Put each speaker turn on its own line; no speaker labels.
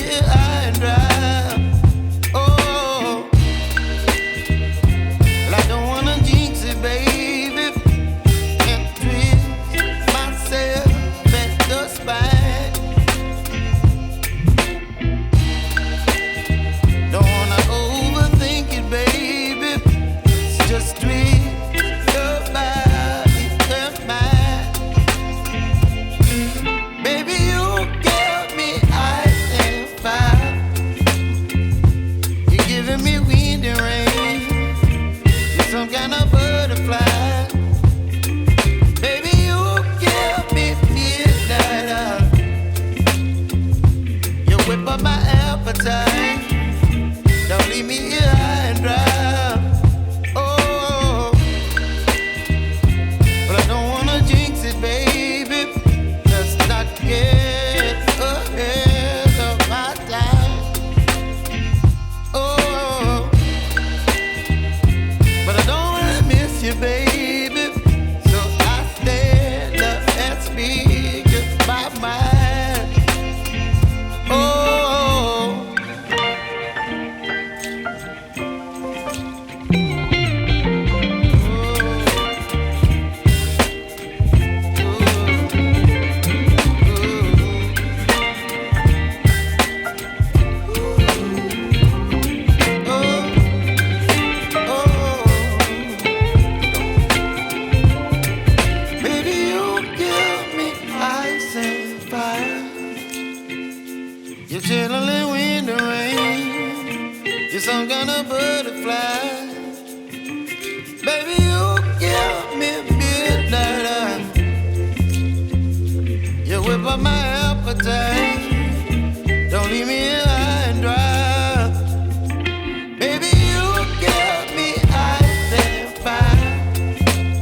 here high and dry. Oh, well, I don't wanna jinx it, baby, and twist myself at the spine. Don't wanna overthink it, baby. It's just twist your body and mine. Baby, you give me ice and fire. You're giving me wind and rain. You're some kind of butterfly. Baby, you give me midnight hour. You whip up my appetite. Don't leave me here high and dry. Oh, but I don't wanna jinx it, baby. Let's not get ahead of my time. Oh, but I don't wanna miss you, baby. So I stand up and speak my mind. Oh. Baby, you give me ice and fire. You're chilling wind and rain. You're some kind of bird.